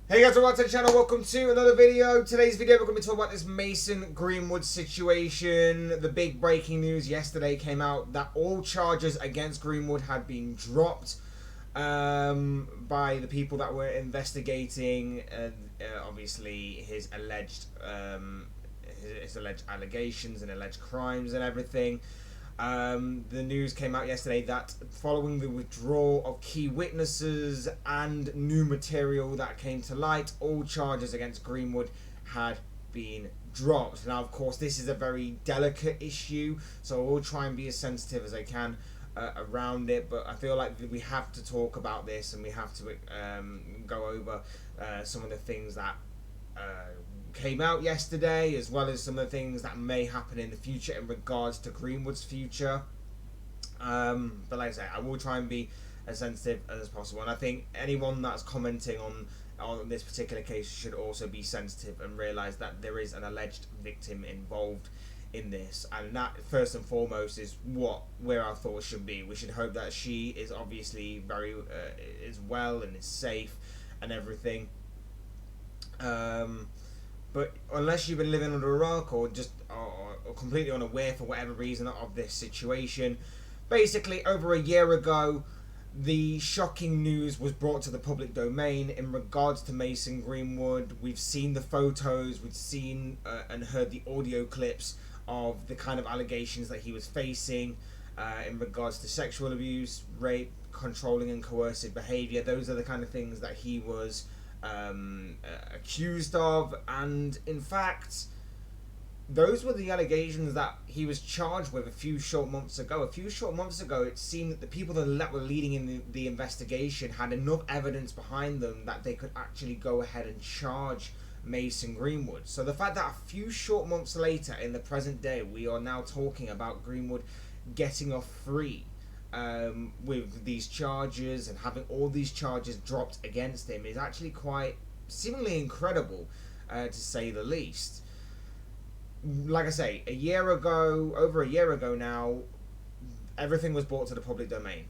Hey guys, welcome to the channel, welcome to another video. Today's video we're going to be talking about this Mason Greenwood situation. The big breaking news yesterday came out that all charges against Greenwood had been dropped by the people that were investigating obviously his alleged allegations and alleged crimes and everything. The news came out yesterday that following the withdrawal of key witnesses and new material that came to light, all charges against Greenwood had been dropped. Now, of course, this is a very delicate issue, so I will try and be as sensitive as I can around it, but I feel like we have to talk about this and we have to go over some of the things that came out yesterday, as well as some of the things that may happen in the future in regards to Greenwood's future. But like I say, I will try and be as sensitive as possible, and I think anyone that's commenting on this particular case should also be sensitive and realise that there is an alleged victim involved in this, and that first and foremost is where our thoughts should be. We should hope that she is obviously very is well and is safe and everything. But unless you've been living under a rock or just or completely unaware for whatever reason of this situation, basically over a year ago, the shocking news was brought to the public domain in regards to Mason Greenwood. We've seen the photos, we've seen and heard the audio clips of the kind of allegations that he was facing in regards to sexual abuse, rape, controlling and coercive behaviour. Those are the kind of things that he was accused of, and in fact those were the allegations that he was charged with a few short months ago. It seemed that the people that were leading in the investigation had enough evidence behind them that they could actually go ahead and charge Mason Greenwood. So the fact that a few short months later, in the present day, we are now talking about Greenwood getting off free with these charges and having all these charges dropped against him is actually quite seemingly incredible, to say the least. Like I say, over a year ago now, everything was brought to the public domain.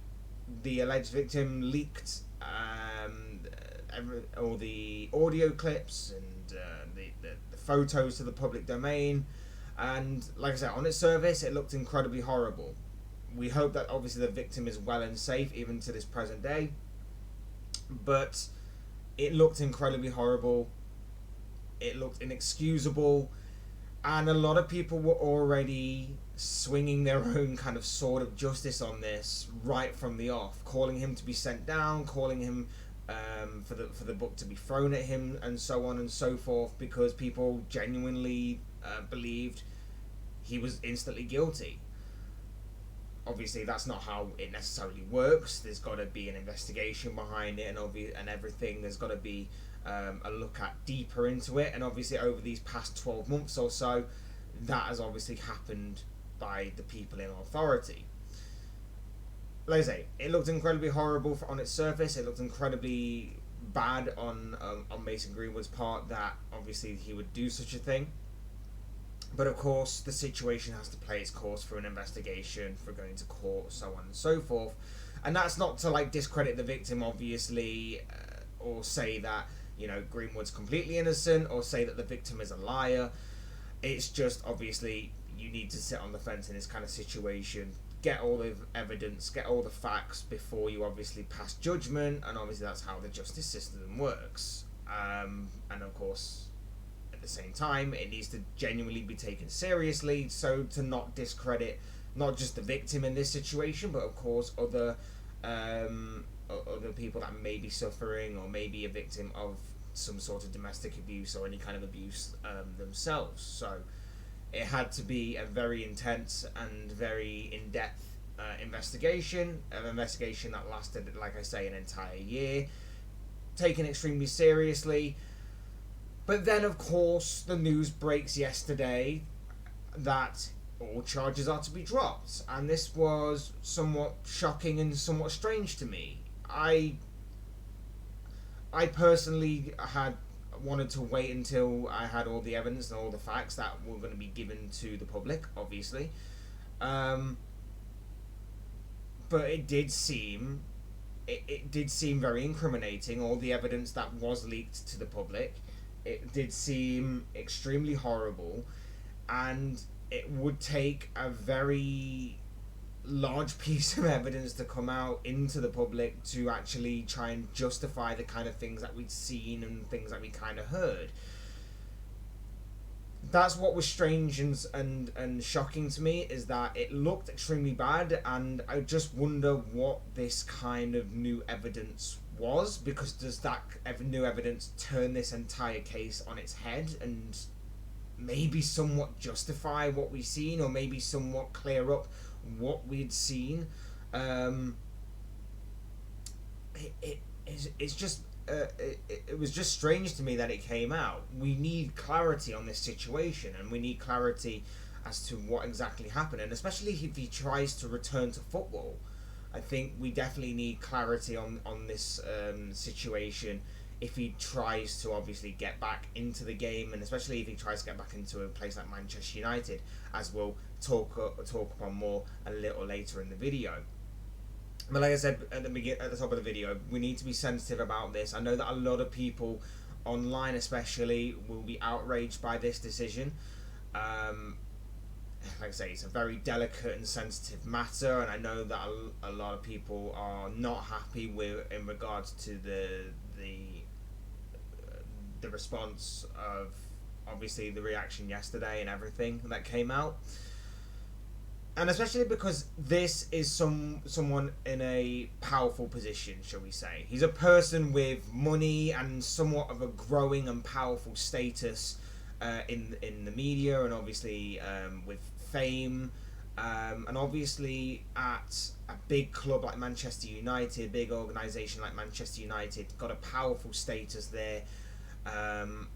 The alleged victim leaked all the audio clips and the photos to the public domain, and like I said, on its surface it looked incredibly horrible. We hope that obviously the victim is well and safe even to this present day, but it looked incredibly horrible, it looked inexcusable, and a lot of people were already swinging their own kind of sword of justice on this right from the off, calling him to be sent down, calling him for the book to be thrown at him, and so on and so forth, because people genuinely believed he was instantly guilty. Obviously, that's not how it necessarily works. There's got to be an investigation behind it, and everything. There's got to be a look at deeper into it. And obviously, over these past 12 months or so, that has obviously happened by the people in authority. Like I say, it looked incredibly horrible on its surface. It looked incredibly bad on Mason Greenwood's part that obviously he would do such a thing. But of course, the situation has to play its course for an investigation, for going to court, so on and so forth. And that's not to discredit the victim, obviously, or say that Greenwood's completely innocent, or say that the victim is a liar. It's just obviously you need to sit on the fence in this kind of situation, get all the evidence, get all the facts before you obviously pass judgment, and obviously that's how the justice system works. And of course, at the same time, it needs to genuinely be taken seriously, so to not discredit not just the victim in this situation, but of course other people that may be suffering or may be a victim of some sort of domestic abuse or any kind of abuse themselves. So it had to be a very intense and very in-depth investigation, an investigation that lasted, like I say, an entire year, taken extremely seriously. But then, of course, the news breaks yesterday that all charges are to be dropped, and this was somewhat shocking and somewhat strange to me. I personally had wanted to wait until I had all the evidence and all the facts that were going to be given to the public, obviously. But it did seem it did seem very incriminating, all the evidence that was leaked to the public. It did seem extremely horrible, and it would take a very large piece of evidence to come out into the public to actually try and justify the kind of things that we'd seen and things that we kind of heard. That's what was strange and shocking to me, is that it looked extremely bad, and I just wonder what this kind of new evidence was, because does that new evidence turn this entire case on its head and maybe somewhat justify what we've seen, or maybe somewhat clear up what we'd seen? It's just it was just strange to me that it came out. We need clarity on this situation, and we need clarity as to what exactly happened, and especially if he tries to return to football. I think we definitely need clarity on this situation if he tries to obviously get back into the game, and especially if he tries to get back into a place like Manchester United, as we'll talk upon more a little later in the video. But like I said at the top of the video, we need to be sensitive about this. I know that a lot of people online especially will be outraged by this decision. Like I say, it's a very delicate and sensitive matter, and I know that a lot of people are not happy with in regards to the response of obviously the reaction yesterday and everything that came out. And especially because this is someone in a powerful position, shall we say. He's a person with money and somewhat of a growing and powerful status in the media, and obviously with fame, and obviously at a big club like Manchester United, big organisation like Manchester United, got a powerful status there. And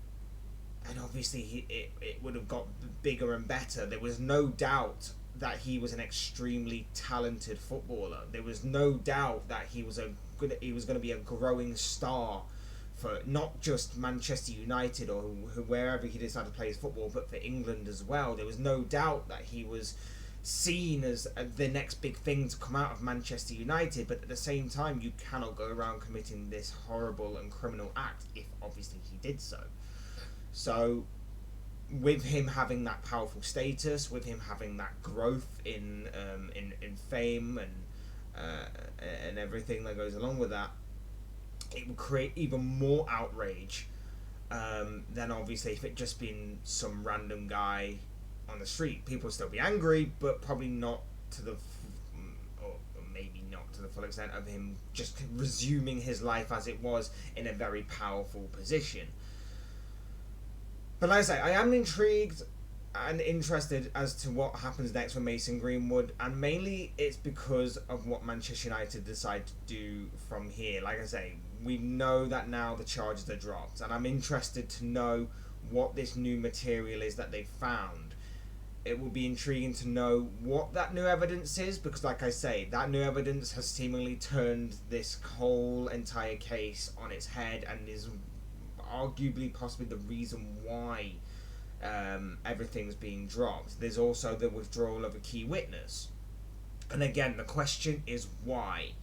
obviously it would have got bigger and better. There was no doubt that he was an extremely talented footballer. There was no doubt that he was going to be a growing star for not just Manchester United or wherever he decided to play his football, but for England as well. There was no doubt that he was seen as the next big thing to come out of Manchester United, but at the same time, you cannot go around committing this horrible and criminal act if obviously he did so. So with him having that powerful status, with him having that growth in fame and everything that goes along with that, it would create even more outrage than obviously if it just been some random guy on the street. People would still be angry, but probably not to the or maybe not to the full extent of him just resuming his life as it was in a very powerful position. But like I say, I am intrigued and interested as to what happens next for Mason Greenwood, and mainly it's because of what Manchester United decide to do from here. Like I say, we know that now the charges are dropped, and I'm interested to know what this new material is that they've found. It will be intriguing to know what that new evidence is, because like I say, that new evidence has seemingly turned this whole entire case on its head, and is arguably possibly the reason why everything's being dropped. There's also the withdrawal of a key witness, and again the question is why.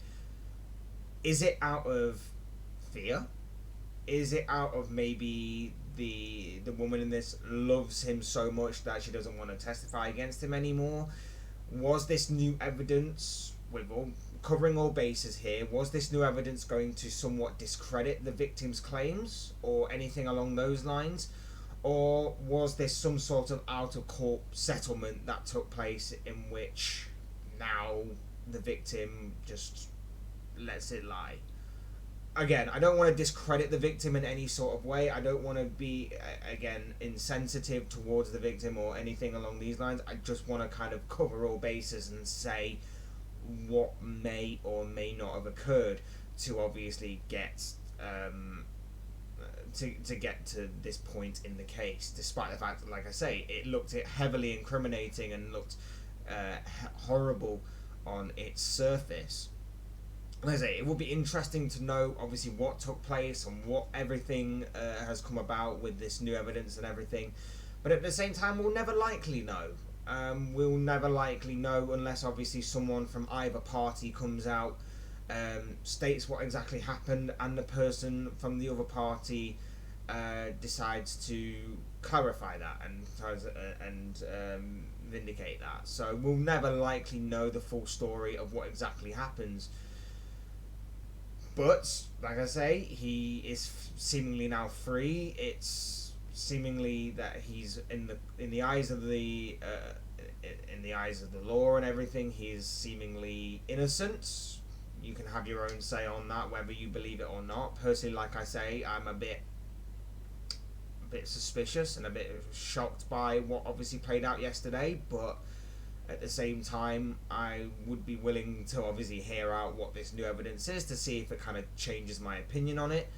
Is it out of fear? Is it out of maybe the woman in this loves him so much that she doesn't want to testify against him anymore? Was this new evidence, with all covering all bases here, was this new evidence going to somewhat discredit the victim's claims or anything along those lines? Or was this some sort of out-of-court settlement that took place in which now the victim just lets it lie? Again, I don't want to discredit the victim in any sort of way. I don't want to be, again, insensitive towards the victim or anything along these lines. I just want to kind of cover all bases and say what may or may not have occurred to obviously get to get to this point in the case, despite the fact that, like I say, it looked heavily incriminating and looked horrible on its surface. Like I say, it will be interesting to know obviously what took place and what everything has come about with this new evidence and everything, but at the same time we'll never likely know. We'll never likely know unless obviously someone from either party comes out states what exactly happened, and the person from the other party decides to clarify that and vindicate that. So we'll never likely know the full story of what exactly happens. But like I say, he is seemingly now free. It's seemingly that he's in the eyes of the law and everything. He's seemingly innocent. You can have your own say on that, whether you believe it or not. Personally, like I say, I'm a bit suspicious and a bit shocked by what obviously played out yesterday, but at the same time I would be willing to obviously hear out what this new evidence is to see if it kind of changes my opinion on it.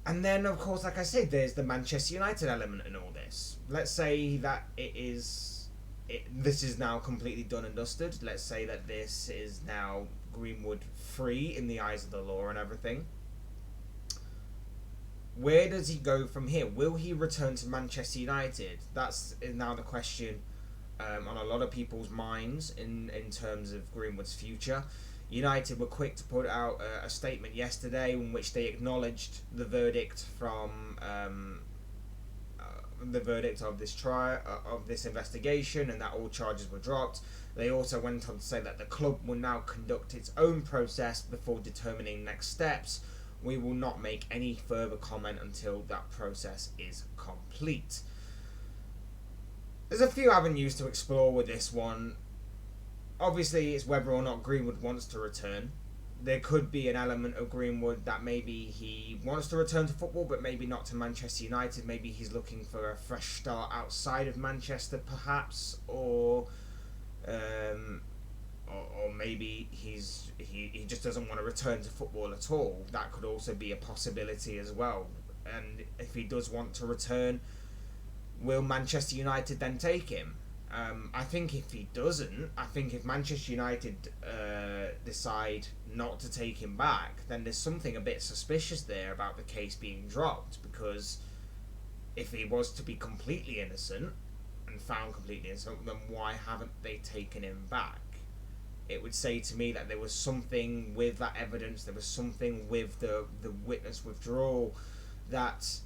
And then of course, like I said, there's the Manchester United element in all this. Let's say that this is now completely done and dusted. Let's say that this is now Greenwood free in the eyes of the law and everything. Where does he go from here? Will he return to Manchester United? That's now the question on a lot of people's minds in terms of Greenwood's future. United were quick to put out a statement yesterday in which they acknowledged the verdict from the verdict of this trial of this investigation, and that all charges were dropped. They also went on to say that the club will now conduct its own process before determining next steps. We will not make any further comment until that process is complete. There's a few avenues to explore with this one. Obviously, it's whether or not Greenwood wants to return. There could be an element of Greenwood that maybe he wants to return to football, but maybe not to Manchester United. Maybe he's looking for a fresh start outside of Manchester, perhaps, or maybe he just doesn't want to return to football at all. That could also be a possibility as well. And if he does want to return, will Manchester United then take him? I think if he doesn't, I think if Manchester United decide not to take him back, then there's something a bit suspicious there about the case being dropped, because if he was to be completely innocent and found completely innocent, then why haven't they taken him back? It would say to me that there was something with that evidence, there was something with the witness withdrawal that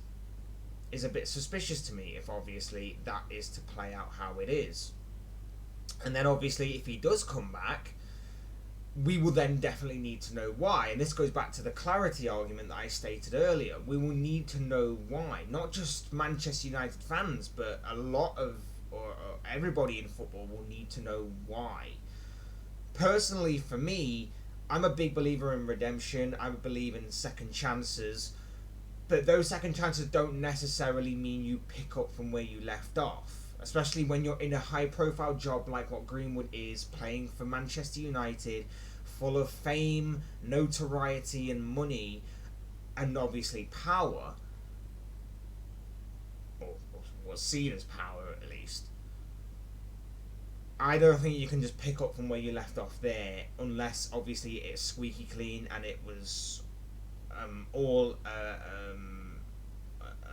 is a bit suspicious to me, if obviously that is to play out how it is. And then obviously if he does come back, we will then definitely need to know why. And this goes back to the clarity argument that I stated earlier. We will need to know why. Not just Manchester United fans, but a lot of, or everybody in football will need to know why. Personally, for me, I'm a big believer in redemption. I believe in second chances. But those second chances don't necessarily mean you pick up from where you left off. Especially when you're in a high-profile job like what Greenwood is, playing for Manchester United, full of fame, notoriety and money, and obviously power. Or what's seen as power, at least. I don't think you can just pick up from where you left off there, unless obviously it's squeaky clean and it was and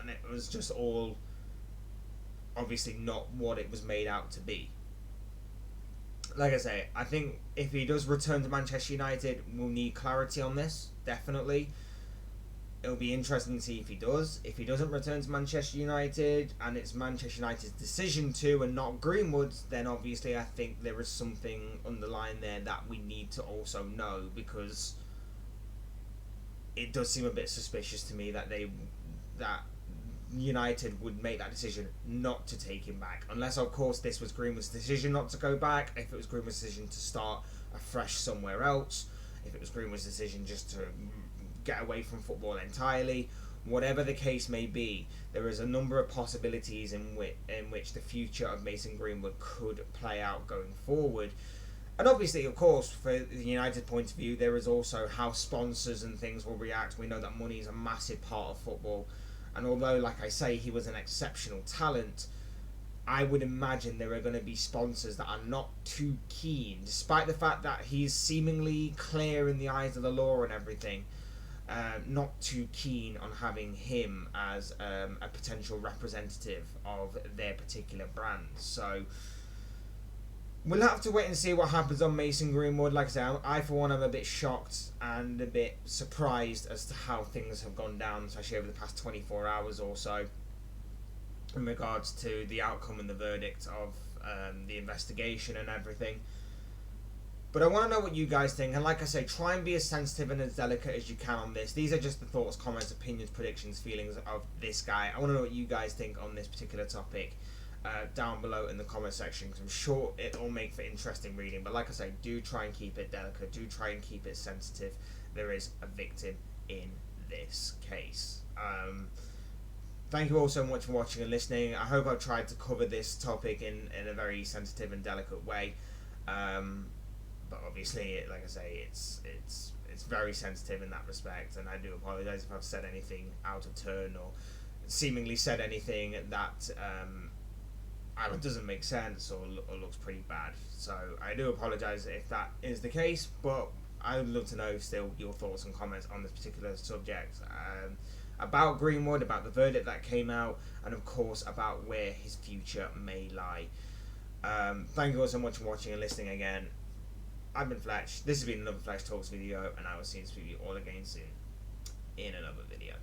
it was just all obviously not what it was made out to be. Like I say, I think if he does return to Manchester United, we'll need clarity on this, definitely. It'll be interesting to see if he does. If he doesn't return to Manchester United and it's Manchester United's decision to and not Greenwood's, then obviously I think there is something underlying there that we need to also know, because it does seem a bit suspicious to me that United would make that decision not to take him back, unless of course this was Greenwood's decision not to go back. If it was Greenwood's decision to start afresh somewhere else, if it was Greenwood's decision just to get away from football entirely, whatever the case may be, there is a number of possibilities in which the future of Mason Greenwood could play out going forward. And obviously, of course, for the United point of view, there is also how sponsors and things will react. We know that money is a massive part of football. And although, like I say, he was an exceptional talent, I would imagine there are going to be sponsors that are not too keen, despite the fact that he's seemingly clear in the eyes of the law and everything, not too keen on having him as a potential representative of their particular brand. So We'll have to wait and see what happens on Mason Greenwood. Like I say, I for one am a bit shocked and a bit surprised as to how things have gone down, especially over the past 24 hours or so, in regards to the outcome and the verdict of the investigation and everything. But I want to know what you guys think, and like I say, try and be as sensitive and as delicate as you can on this. These are just the thoughts, comments, opinions, predictions, feelings of this guy. I want to know what you guys think on this particular topic down below in the comment section, because I'm sure it'll make for interesting reading. But like I say, do try and keep it delicate, do try and keep it sensitive. There is a victim in this case. Thank you all so much for watching and listening. I hope I've tried to cover this topic in a very sensitive and delicate way. But obviously, like I say, it's very sensitive in that respect, and I do apologise if I've said anything out of turn or seemingly said anything that either doesn't make sense or looks pretty bad. So I do apologise if that is the case, but I would love to know still your thoughts and comments on this particular subject, about Greenwood, about the verdict that came out, and of course about where his future may lie. Thank you all so much for watching and listening again. I've been Fletch. This has been another Fletch Talks video, and I will see you all again soon in another video.